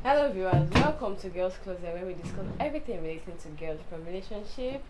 Hello viewers, welcome to Girls Closet, where we discuss everything relating to girls, from relationship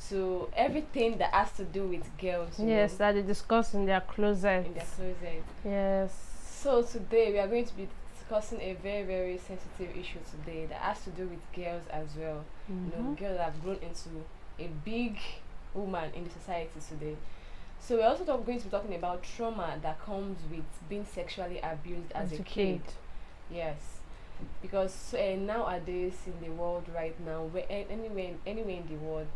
to everything that has to do with girls. Yes, that they discuss in their closet. In their closet. Yes. So today we are going to be discussing a very sensitive issue today that has to do with girls as well. You know, girls that have grown into a big woman in the society today. So we're also going to be talking about trauma that comes with being sexually abused as a kid. Yes, because nowadays in the world right now, where anywhere in the world,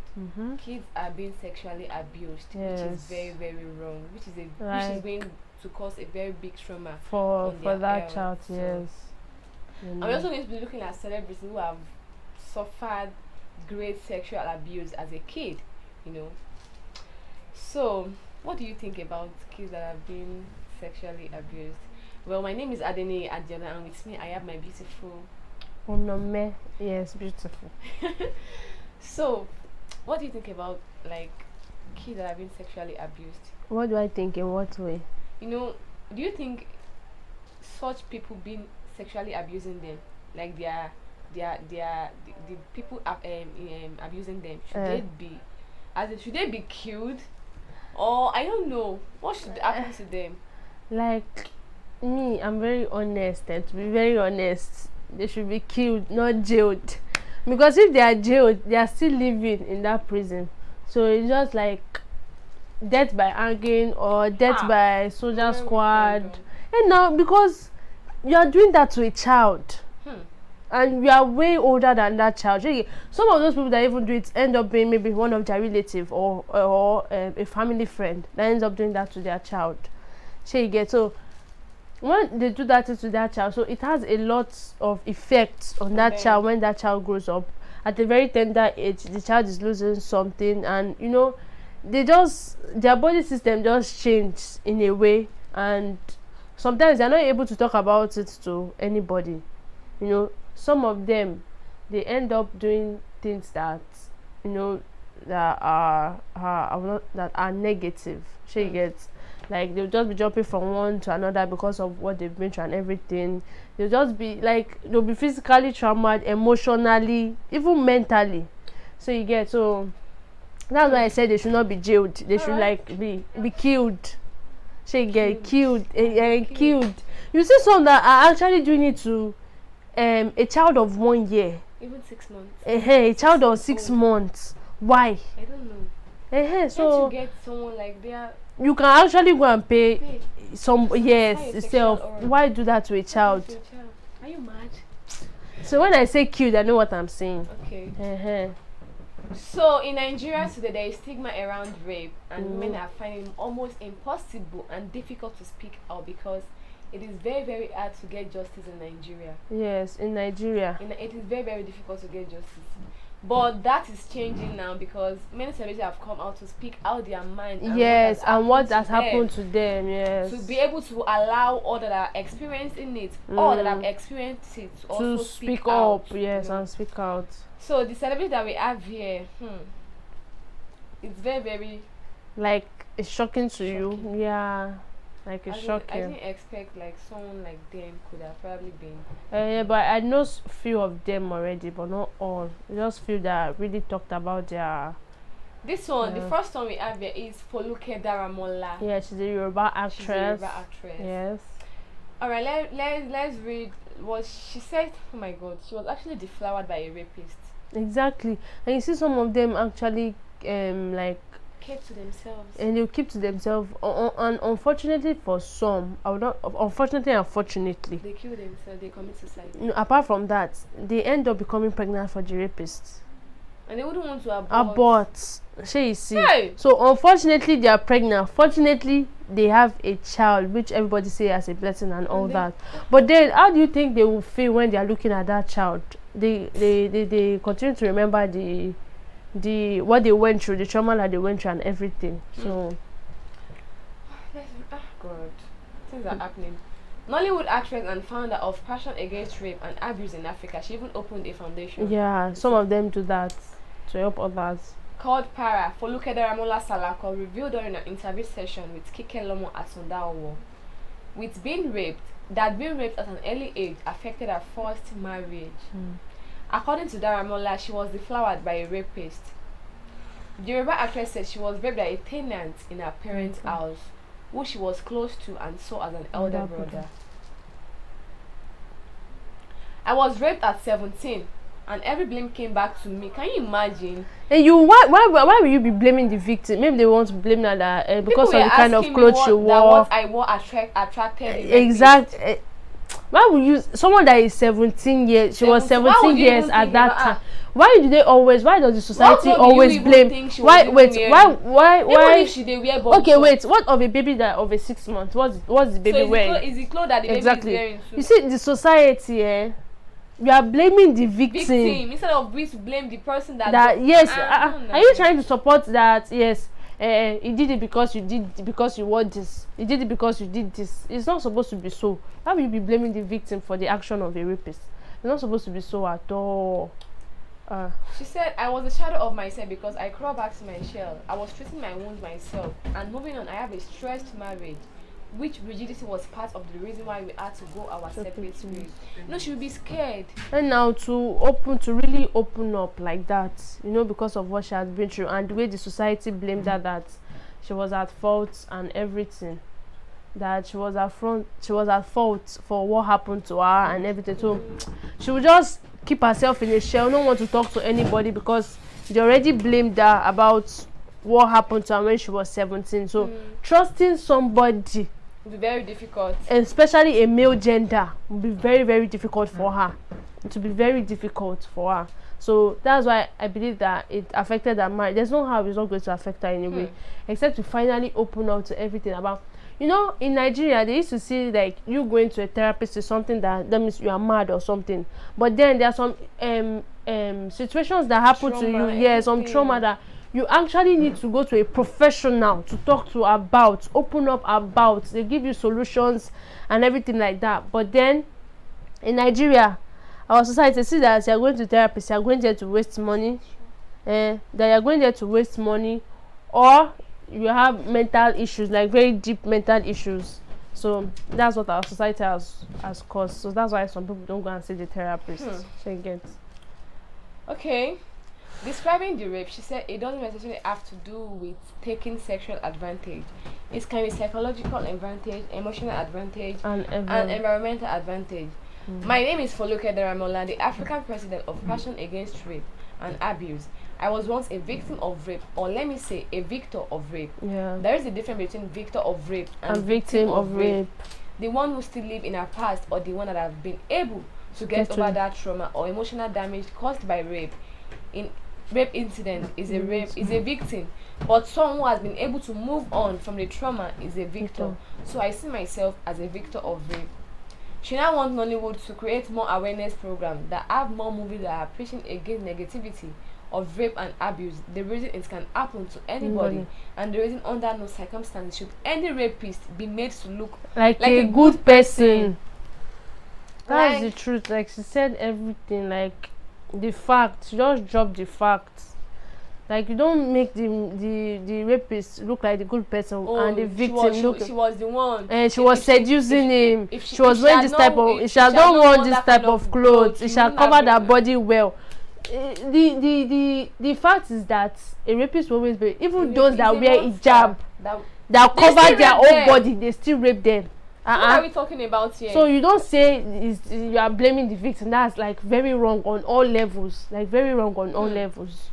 kids are being sexually abused, which is very wrong, which is going to cause a very big trauma for that child. So, yes. And we're also going to be looking at celebrities who have suffered great sexual abuse as a kid. You know. So, what do you think about kids that have been sexually abused? Well, my name is Adeni Adiola, and with me I have my beautiful Onome. Yes, beautiful. So, what do you think about like kids that have been sexually abused? What do I think? In what way? You know, do you think such people being sexually abusing them, like the people abusing them, should they be killed, or I don't know what should happen to them? Like me, I'm very honest, and to be very honest, they should be killed, not jailed, because if they are jailed, they are still living in that prison. So it's just like death by hanging or death by soldier squad. And now, because you are doing that to a child, and you are way older than that child. Some of those people that even do it end up being maybe one of their relative or a family friend that ends up doing that to their child. So when they do that to their child, so it has a lot of effects on that child when that child grows up. At a very tender age, the child is losing something, and you know, their body system just changes in a way, and sometimes they're not able to talk about it to anybody. You know, some of them, they end up doing things that, you know, that are negative. She gets, like, they'll just be jumping from one to another because of what they've been through and everything. They'll just be like, they'll be physically traumatized, emotionally, even mentally. So that's why I said they should not be jailed. They should like be killed. Killed. You see some that are actually doing it to a child of 1 year, even 6 months. A child of 6 months. Why? I don't know. So you get someone like that, you can actually go and pay some itself. Why do that to a child? Are you mad? So when I say cute, I know what I'm saying. Okay. So in Nigeria today, there is stigma around rape, and men are finding it almost impossible and difficult to speak out because it is very hard to get justice in Nigeria. Yes, in Nigeria. It is very difficult to get justice. But that is changing now because many celebrities have come out to speak out their mind. And what has happened to them. Yes. To be able to allow all that are experiencing it, all that have experienced it, to also speak up. Yes, and speak out. So the celebrity that we have here, it's very like it's shocking to you. Yeah. Like it's shocking. I didn't expect like someone like them could have probably been. Yeah, but I know few of them already, but not all. Just few that really talked about their. This one, the first one we have here is Foluke Daramola. Yeah, she's a Yoruba actress. Yes. All right, let's read what she said. Oh my God, she was actually deflowered by a rapist. Exactly, and you see some of them actually like. Keep to themselves, and they'll keep to themselves, and unfortunately for some, unfortunately they kill themselves, they commit suicide. You know, apart from that, they end up becoming pregnant for the rapists, and they wouldn't want to abort. You see, so unfortunately they are pregnant. Fortunately they have a child, which everybody say as a blessing and all that. But then how do you think they will feel when they are looking at that child? They continue to remember what they went through, the trauma that they went through and everything. So God, things are happening. Nollywood actress and founder of Passion Against Rape and Abuse in Africa, she even opened a foundation. Yeah, some of them do that to help others. Called Para, Foluke Daramola Salako revealed during an interview session with Kike Lomo at Sundaowo. With being raped, that being raped at an early age affected her first marriage. According to Daramola, she was deflowered by a rapist. The Yoruba actress said she was raped by a tenant in her parents' house, who she was close to and saw as an elder brother. I was raped at 17, and every blame came back to me. Can you imagine? And you, why will you be blaming the victim? Maybe they want to blame that because of the kind of clothes you wore. What I wore attracted exactly. Why would you, someone that is 17 years, she was 17 years at that time. Why do they always, why does the society always blame? Why, wait, why? Even if she wear okay, wait, what of a baby that of a 6 months? What's the baby wearing? Is the clothes that the baby is wearing too? You see, the society, you are blaming the victim instead of we to blame the person that yes. Are you trying to support that? Yes. He did it because you want this. He did it because you did this. It's not supposed to be so. How will you be blaming the victim for the action of a rapist? It's not supposed to be so at all. She said, I was a shadow of myself because I crawled back to my shell. I was treating my wounds myself. And moving on, I have a stressed marriage, which rigidity was part of the reason why we had to go our separate ways. No, she would be scared. And now to really open up like that, because of what she has been through and the way the society blamed her that she was at fault and everything, that she was at fault for what happened to her and everything. So she would just keep herself in a shell, not want to talk to anybody because they already blamed her about what happened to her when she was 17. So trusting somebody will be very difficult, especially a male gender, will be very, very difficult for her. It will be very difficult for her. So that's why I believe that it affected her marriage. There's no how it's not going to affect her anyway, except to finally open up to everything about. In Nigeria, they used to see like you going to a therapist is something that means you are mad or something. But then there are some situations that happen to you, some trauma that you actually need to go to a professional to talk to about, open up about. They give you solutions and everything like that. But then in Nigeria, our society sees that you are going to therapists, you are going there to waste money, that you are going there to waste money, or you have mental issues, like very deep mental issues. So that's what our society has caused. So that's why some people don't go and see the therapist. So you get. Okay. Describing the rape, she said it doesn't necessarily have to do with taking sexual advantage. It can be psychological advantage, emotional advantage, and environmental advantage. My name is Foluke Daramola, the African president of Passion Against Rape and Abuse. I was once a victim of rape, or let me say a victor of rape. There is a difference between victor of rape and victim of rape. The one who still live in her past, or the one that have been able to get over that trauma or emotional damage caused by rape. In rape incident is a victim, but someone who has been able to move on from the trauma is a victor. So I see myself as a victor of rape. She now wants Nollywood to create more awareness programs that have more movies that are preaching against negativity of rape and abuse. The reason it can happen to anybody, and the reason under no circumstance should any rapist be made to look like a good person. That's the truth. Like she said everything, like the facts. Just drop the facts. Like you don't make the rapist look like the good person and the victim she was the one. And she was seducing him. She was wearing this type of. She has not worn this type of clothes. She has covered her body well. The fact is that a rapist will always be, even those that wear hijab that cover their whole body, they still rape them. What are we talking about here? So you don't say you are blaming the victim. That's like very wrong on all levels. Like very wrong on all levels.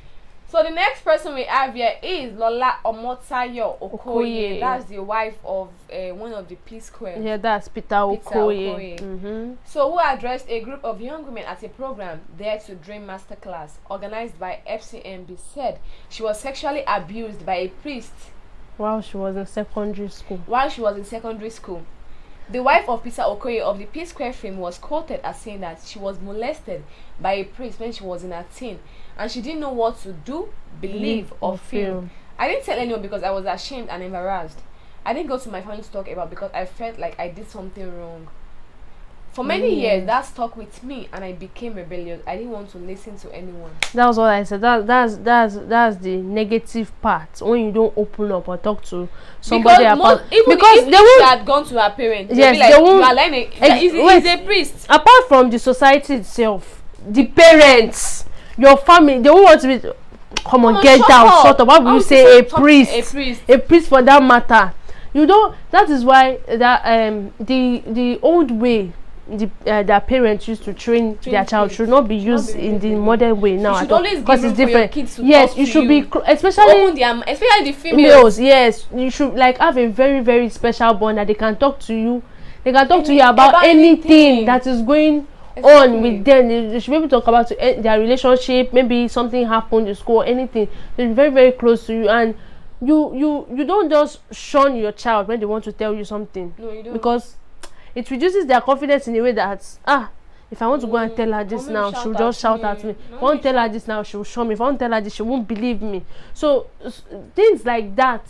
So the next person we have here is Lola Omotayo Okoye. That's the wife of one of the P-Square. Yeah, that's Peter Okoye. So who addressed a group of young women at a program, Dare to Dream Masterclass, organized by FCMB, said she was sexually abused by a priest while she was in secondary school. The wife of Peter Okoye of the P-Square fame was quoted as saying that she was molested by a priest when she was in her teen, and she didn't know what to do, believe or feel. I didn't tell anyone because I was ashamed and embarrassed. I didn't go to my family to talk about because I felt like I did something wrong. For many years, that stuck with me, and I became rebellious. I didn't want to listen to anyone. That's what I said. That's the negative part, when you don't open up or talk to somebody because because they won't. She had gone to her parents. Yes, like, they won't. You are learning. He's a priest. Apart from the society itself, the parents, your family, they won't want to be. Come on, get down, shut up. Why would you say a priest? A priest for that matter. You don't. That is why that the old way their parents used to train their child should not be used in the modern way now at all, because it's different. Yes, you should be especially the females. Yes, you should like have a very, very special bond that they can talk to you. They can talk to you about anything that is going on with them. They should be able to talk about their relationship. Maybe something happened in school or anything. They're very, very close to you, and you don't just shun your child when they want to tell you something. No, you don't. Because it reduces their confidence in a way that if I want to go and tell her this now, she'll just shout at me. If I want to tell her this now, she'll show me. If I want to tell her this, she won't believe me. So things like that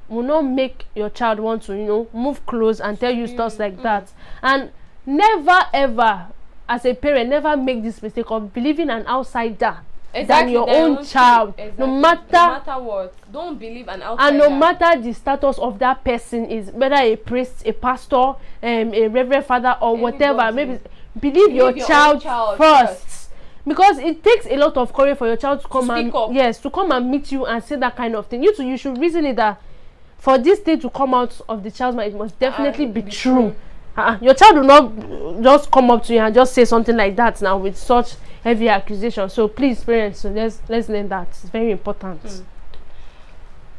will not make your child want to move close and tell you stuff like that. And never ever, as a parent, never make this mistake of believing an outsider than your own child. No matter what, don't believe an outsider. And no matter the status of that person is, whether a priest, a pastor, a reverend father, or whatever, maybe believe your child first. Because it takes a lot of courage for your child to come to come and meet you and say that kind of thing. You should reason it that for this thing to come out of the child's mind, it must definitely be true. Your child will not just come up to you and just say something like that now with such heavy accusation. So please, parents, let's learn that. It's very important.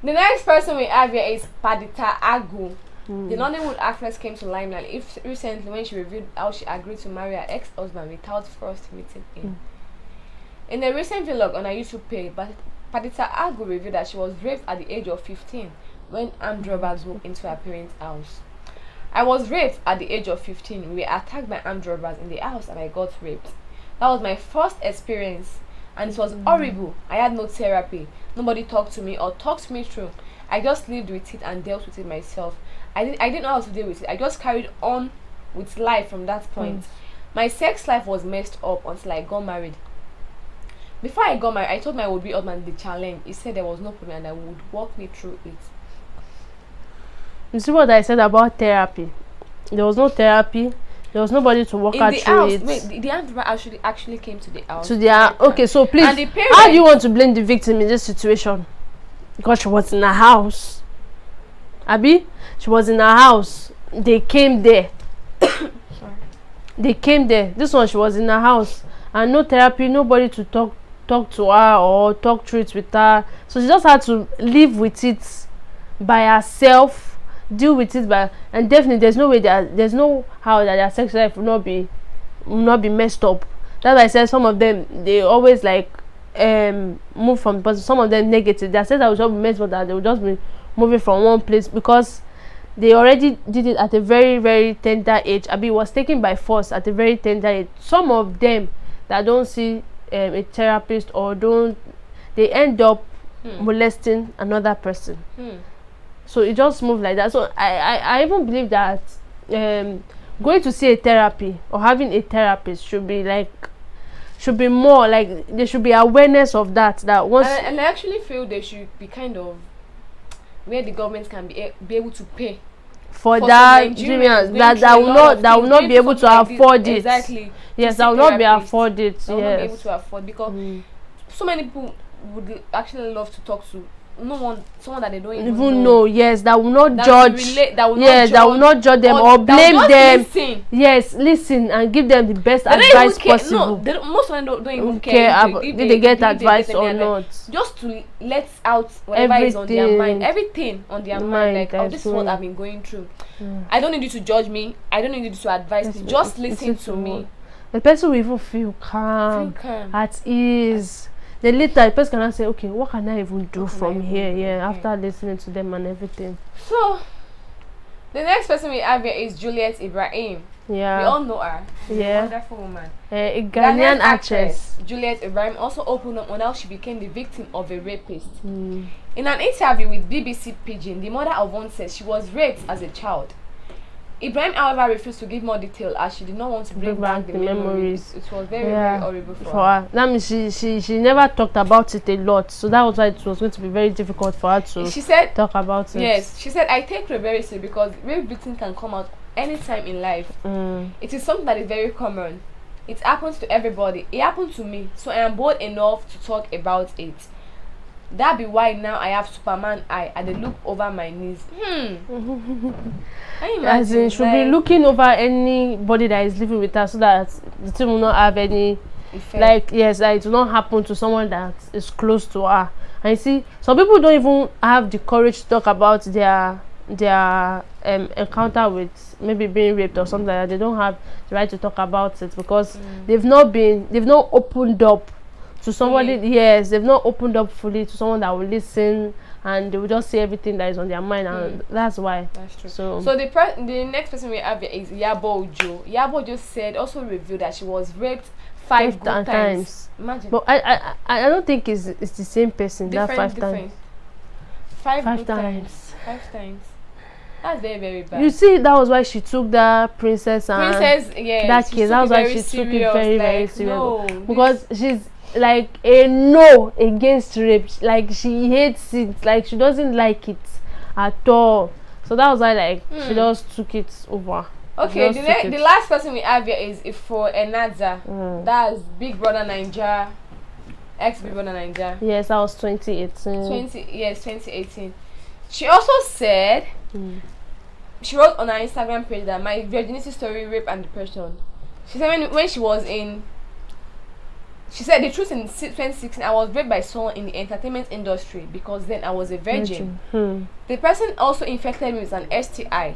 The next person we have here is Padita Agu. The Nollywood actress came to limelight recently when she revealed how she agreed to marry her ex-husband without first meeting him. In a recent vlog on her YouTube page, Padita Agu revealed that she was raped at the age of 15 when armed robbers broke into her parents' house. I was raped at the age of 15. We were attacked by armed robbers in the house and I got raped. That was my first experience and it was horrible. I had no therapy. Nobody talked to me or talked me through. I just lived with it and dealt with it myself. I didn't know how to deal with it. I just carried on with life from that point. My sex life was messed up until I got married. Before I got married, I told my would-be husband the challenge. He said there was no problem and I would walk me through it. You see what I said about therapy? There was no therapy. There was nobody to walk her through it. Wait, the armed robber actually came to the house. Okay, so please, how do you want to blame the victim in this situation? Because she was in a house. Abi, she was in a house. They came there. Sorry. They came there. This one, she was in a house, and no therapy, nobody to talk to her or talk through it with her. So she just had to live with it by herself. Deal with it and definitely there's no how that their sex life will not be messed up. That's why I said some of them, they always like move from, but some of them negative. Their sex life will just be messed up, that they will just be moving from one place because they already did it at a very, very tender age. It was taken by force at a very tender age. Some of them that don't see a therapist or they end up molesting another person. So it just moved like that. So I even believe that going to see a therapy or having a therapist should be more like there should be awareness of that once. And I actually feel they should be kind of where the government can be able to pay for that Nigerians that will not be able to afford it. Exactly. Yes, that will not be afford it. Yes. Will not be able to afford because so many people would actually love to talk to someone that they don't even know. Yes, that will not judge. That will not judge them or blame them. Listen. Yes, listen and give them the best advice possible. No, most of them don't even care about if they get advice or not. Just to let out whatever is on their mind, everything on their mind. Like, this is what I've been going through. I don't need you to judge me. I don't need you to advise me. Just listen to me. The person will even feel calm, at ease. Then later, the person can say, okay, what can I even do from here? After listening to them and everything. So, the next person we have here is Juliet Ibrahim. Yeah. We all know her. She's a wonderful woman. A Ghanaian actress. Juliet Ibrahim also opened up on how she became the victim of a rapist. In an interview with BBC Pidgin, the mother of one says she was raped as a child. Ibrahim, however, refused to give more detail as she did not want to bring back the memories. It was very, very horrible for her. That means she never talked about it a lot, so that was why it was going to be very difficult for her to talk about it. Yes, she said, I take rape very seriously because rape victim can come out anytime in life. It is something that is very common. It happens to everybody. It happened to me, so I am bold enough to talk about it. That be why now I have Superman eye and they look over my knees. As in, should be looking over anybody that is living with her, so that the thing will not have any effect. It will not happen to someone that is close to her. And you see, some people don't even have the courage to talk about their encounter with maybe being raped or something like that. They don't have the right to talk about it because they've not opened up to somebody. They've not opened up fully to someone that will listen, and they will just say everything that is on their mind, and that's why. That's true. So the next person we have is Yabo Ojo. Yabo just said, also revealed that she was raped five times. Imagine. But I don't think it's the same person. That five times. Five times. 5 times. That's very, very bad. You see, that was why she took that princess that case. That was why she took it very, very serious. No, because she's like a no against rape. Like she hates it. Like she doesn't like it at all. So that was why she just took it over. Okay, the last person we have here is Ifo Enaza. That's Big Brother Naija, ex Big Brother Naija. Yes, that was 2018. 2018. She also said, she wrote on her Instagram page that my virginity story, rape and depression. She said when she was in, she said the truth in 2016, I was raped by someone in the entertainment industry because then I was a virgin. The person also infected me with an STI.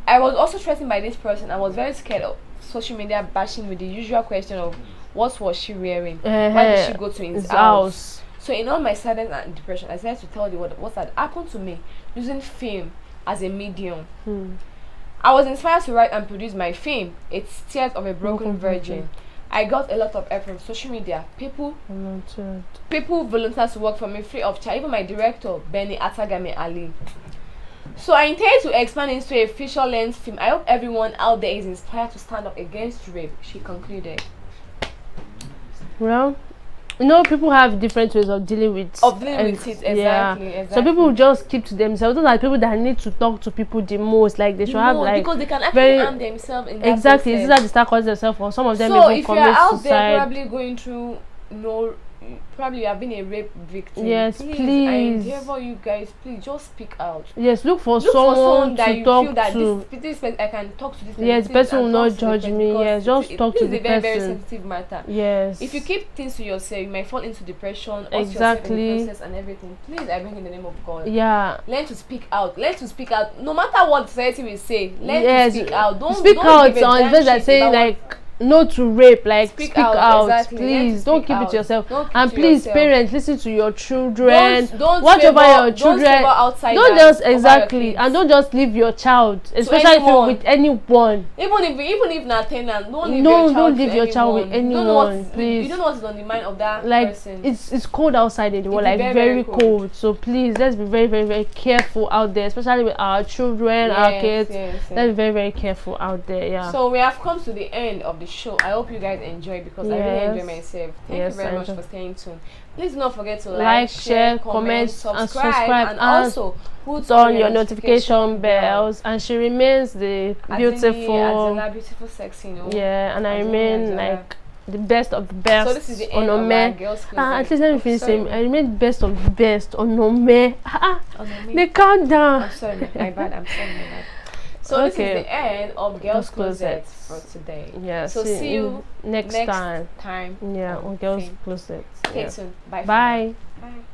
I was also threatened by this person. I was very scared of social media bashing with the usual question of what was she wearing? Why did she go to his house? So in all my sadness and depression, I decided to tell the world what had happened to me using film as a medium. I was inspired to write and produce my film, It's Tears of a Broken Virgin. I got a lot of help from social media. People volunteered to work for me free of charge. Even my director, Benny Atagame Ali. So I intend to expand into a feature-length film. I hope everyone out there is inspired to stand up against rape, she concluded. Well, people have different ways of dealing with it. Exactly. So people just keep to themselves. Those are people that need to talk to people the most. Like they should have because they can actually harm themselves in that exactly. It's that they start causing themselves, or some of them so even if commit you're out suicide. there probably going through probably you have been a rape victim. Yes, please. I endeavor you guys, please just speak out. Yes, look for someone that to you talk feel that to. This person, I can talk to this person. Yes, the person will not judge me. Yes, just talk to the person. This is a very, very sensitive matter. Yes. If you keep things to yourself, you might fall into depression. Exactly. Process and everything. Please, I bring in the name of God. Yeah. Learn to speak out. Learn to speak out. No matter what society will say, learn to speak out. Don't speak out give a on those that say like no to rape, like speak out exactly. Please don't keep it to yourself. And to please, yourself. Parents, listen to your children. Don't watch over your children. Don't just and don't just leave your child, especially with anyone. Even if not tenant, don't leave your child with anyone. Please. You don't know what's on the mind of that person. It's cold outside in the world, like very cold. So please, let's be very, very, very careful out there, especially with our children, our kids. Let's be very, very careful out there. Yeah. So we have come to the end of the show. I hope you guys enjoy because I really enjoy myself. Thank you very much for staying tuned. Please do not forget to like, share, comment, subscribe, and also put on your notification bells. And she remains the beautiful, sexy, yeah, and I remain like the best of the best. So this is the end of our girls' closet. At least let me finish saying I remain the best of the best. They count down. I'm sorry, my bad. I'm sorry, my bad. So this is the end of Girls Closet for today. Yeah. So see you next time. Yeah, on Girls Closet. Stay tuned. Bye. Bye. Bye.